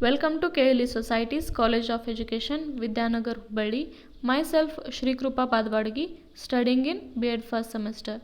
Welcome to KLE Society's College of Education, Vidyanagar, Hubballi. Myself, Shri Krupa Padwadgi, studying in B.Ed first semester.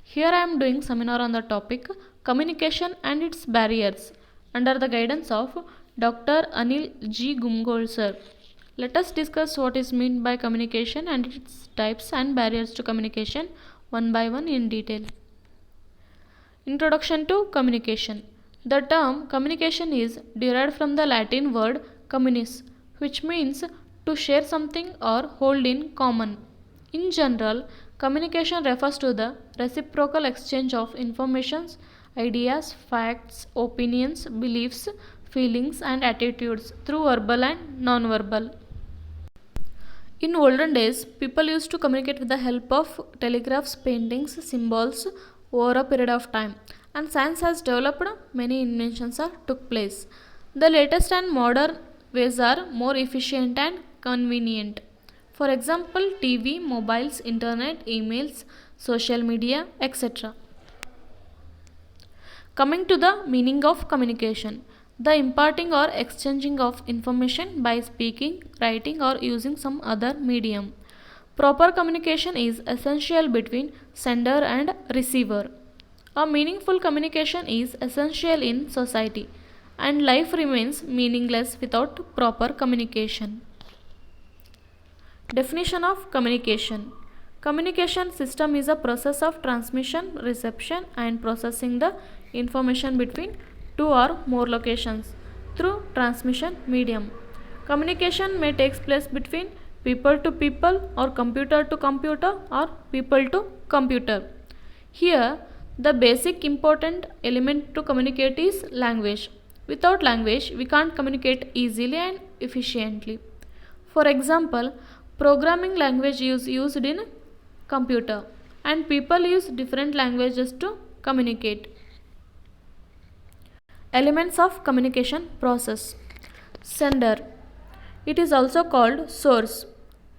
Here I am doing seminar on the topic Communication and its Barriers under the guidance of Dr. Anil G. Gumgol sir. Let us discuss what is meant by communication and its types and barriers to communication one by one in detail. Introduction to communication. The term communication is derived from the Latin word communis, which means to share something or hold in common. In general, communication refers to the reciprocal exchange of information, ideas, facts, opinions, beliefs, feelings, and attitudes through verbal and non-verbal. In olden days, people used to communicate with the help of telegraphs, paintings, symbols over a period of time, and science has developed. Many inventions took place. The latest and modern ways are more efficient and convenient. For example, TV, mobiles, internet, emails, social media, etc. Coming to the meaning of communication. The imparting or exchanging of information by speaking, writing, or using some other medium. Proper communication is essential between sender and receiver. A meaningful communication is essential in society, and life remains meaningless without proper communication. Definition of communication. Communication system is a process of transmission, reception, and processing the information between two or more locations through transmission medium. Communication may take place between people to people or computer to computer or people to computer. Here, the basic important element to communicate is language. Without language, we can't communicate easily and efficiently. For example, programming language is used in computer and people use different languages to communicate. Elements of communication process. Sender. It is also called source.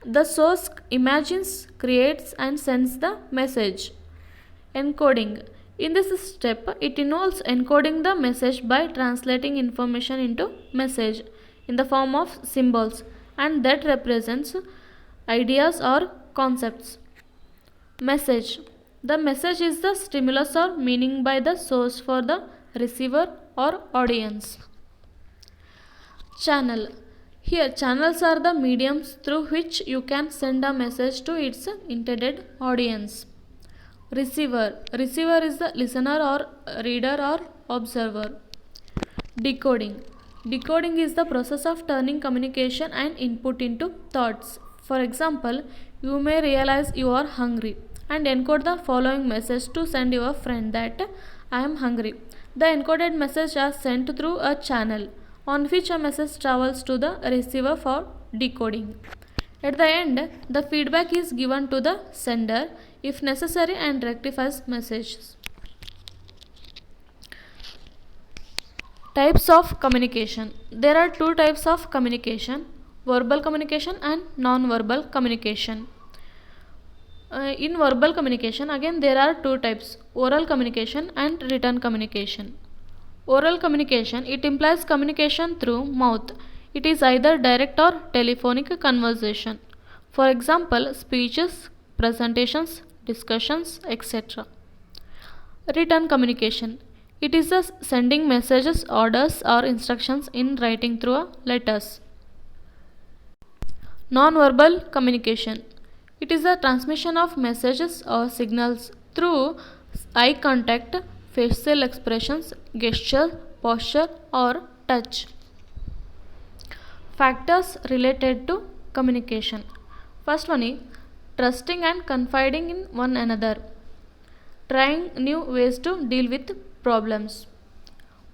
The source imagines, creates and sends the message. Encoding. In this step, it involves encoding the message by translating information into message in the form of symbols, and that represents ideas or concepts. Message. The message is the stimulus or meaning by the source for the receiver or audience. Channel. Here, channels are the mediums through which you can send a message to its intended audience. Receiver. Receiver is the listener or reader or observer. Decoding. Decoding is the process of turning communication and input into thoughts. For example, you may realize you are hungry and encode the following message to send your friend that I am hungry. The encoded message is sent through a channel on which a message travels to the receiver for decoding. At the end, the feedback is given to the sender if necessary and rectifies messages. Types of communication. There are two types of communication: verbal communication and non-verbal communication. In verbal communication, again there are two types: oral communication and written communication. Oral communication, it implies communication through mouth. It is either direct or telephonic conversation. For example, speeches, presentations, discussions, etc. Written communication, it is the sending messages, orders or instructions in writing through letters. Non-verbal communication, it is the transmission of messages or signals through eye contact, facial expressions, gesture, posture or touch. Factors related to communication. First one is trusting and confiding in one another, trying new ways to deal with problems,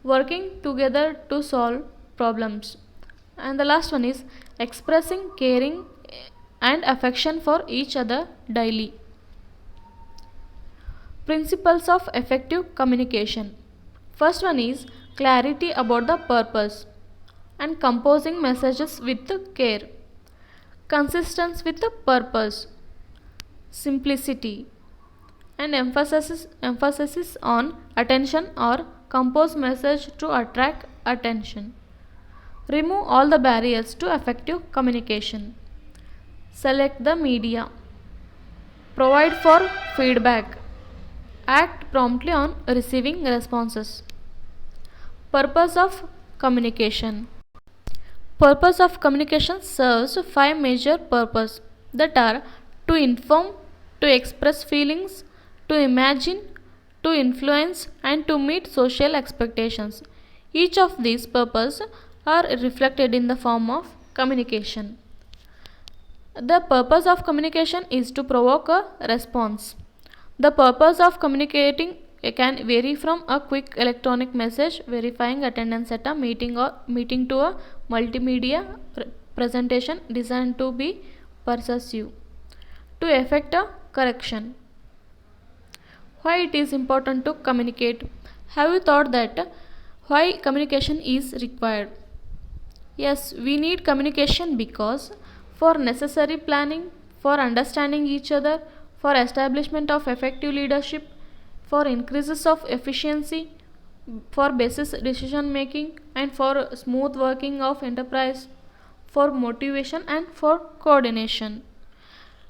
working together to solve problems. And the last one is expressing caring and affection for each other daily. Principles of effective communication. First one is clarity about the purpose and composing messages with care. Consistency with the purpose. Simplicity and emphasis on attention or compose message to attract attention. Remove all the barriers to effective communication. Select the media. Provide for feedback. Act promptly on receiving responses. Purpose of communication. Purpose of communication serves five major purposes that are to inform, to express feelings, to imagine, to influence, and to meet social expectations. Each of these purposes are reflected in the form of communication. The purpose of communication is to provoke a response. The purpose of communicating can vary from a quick electronic message verifying attendance at a meeting or meeting to a multimedia presentation designed to be persuasive to effect a correction. Why it is important to communicate? Have you thought that why communication is required? Yes, we need communication because for necessary planning, for understanding each other, for establishment of effective leadership, for increases of efficiency, for basis decision making, and for smooth working of enterprise, for motivation and for coordination.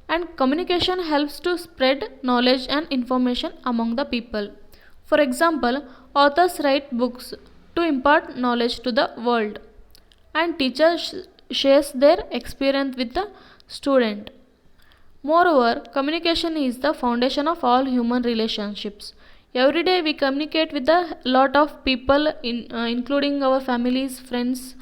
And communication helps to spread knowledge and information among the people. For example, authors write books to impart knowledge to the world, and teachers shares their experience with the student. Moreover, communication is the foundation of all human relationships. Every day we communicate with a lot of people, including our families, friends,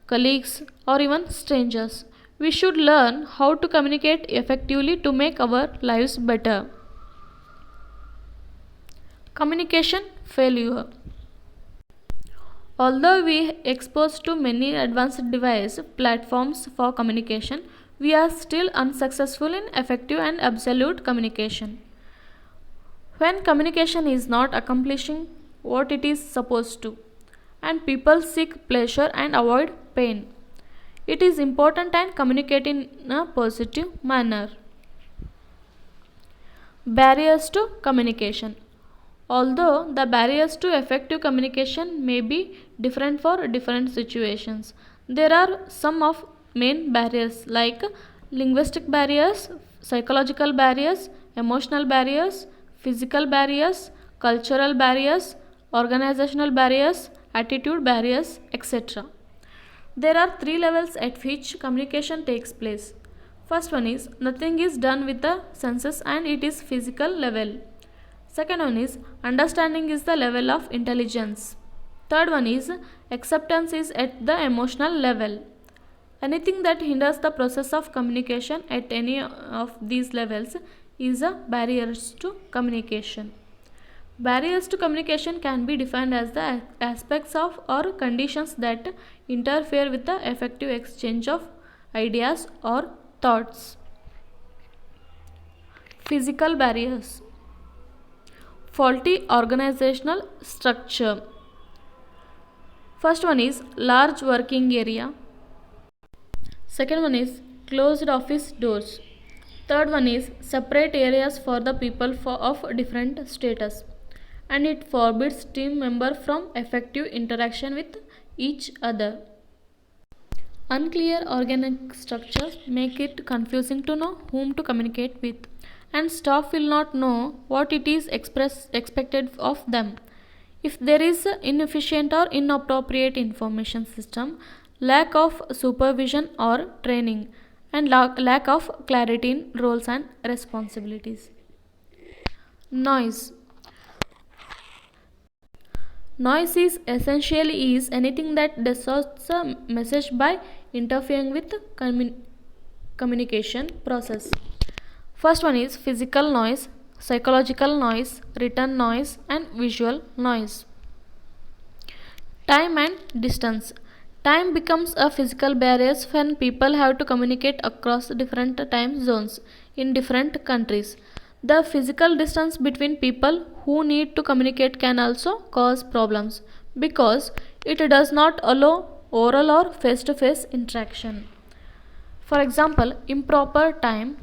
colleagues, or even strangers. We should learn how to communicate effectively to make our lives better. Communication failure. Although we exposed to many advanced device platforms for communication, we are still unsuccessful in effective and absolute communication. When communication is not accomplishing what it is supposed to, and people seek pleasure and avoid pain, it is important and communicate in a positive manner. Barriers to communication. Although the barriers to effective communication may be different for different situations, there are some of main barriers like linguistic barriers, psychological barriers, emotional barriers, physical barriers, cultural barriers, organizational barriers, attitude barriers, etc. There are three levels at which communication takes place. First one is nothing is done with the senses and it is physical level. Second one is understanding is the level of intelligence. Third one is acceptance is at the emotional level. Anything that hinders the process of communication at any of these levels is a barriers to communication. Barriers to communication can be defined as the aspects of or conditions that interfere with the effective exchange of ideas or thoughts. Physical barriers. Faulty organizational structure. First one is large working area. Second one is closed office doors. Third one is separate areas for the people of different status. And it forbids team member from effective interaction with each other. Unclear organic structures make it confusing to know whom to communicate with, and staff will not know what it is expected of them. If there is inefficient or inappropriate information system, lack of supervision or training, and lack of clarity in roles and responsibilities. Noise. Noise is essentially anything that distorts a message by interfering with communication process. First one is physical noise, psychological noise, written noise, and visual noise. Time and distance. Time becomes a physical barrier when people have to communicate across different time zones in different countries. The physical distance between people who need to communicate can also cause problems because it does not allow oral or face-to-face interaction. For example, improper time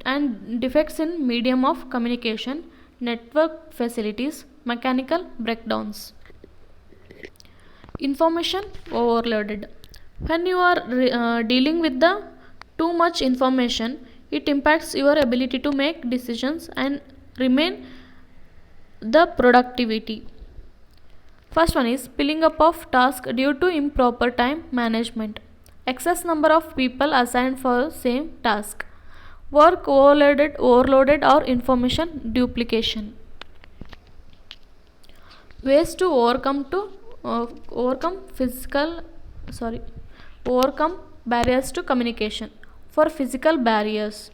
and defects in medium of communication, network facilities, mechanical breakdowns. Information overloaded. When you are dealing with the too much information, it impacts your ability to make decisions and remain the productivity. First one is piling up of tasks due to improper time management. Excess number of people assigned for same task. Work overloaded or information duplication. Ways to overcome physical sorry overcome barriers to communication. For physical barriers,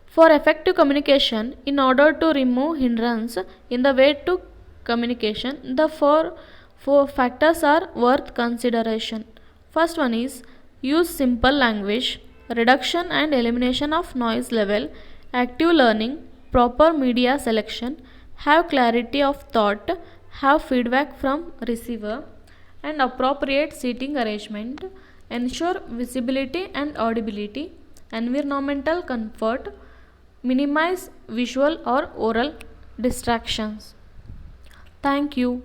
for effective communication, in order to remove hindrance in the way to communication, the four factors are worth consideration. First one is use simple language, reduction and elimination of noise level, active learning, proper media selection, have clarity of thought, have feedback from receiver, and appropriate seating arrangement, ensure visibility and audibility, environmental comfort, minimize visual or oral distractions. Thank you.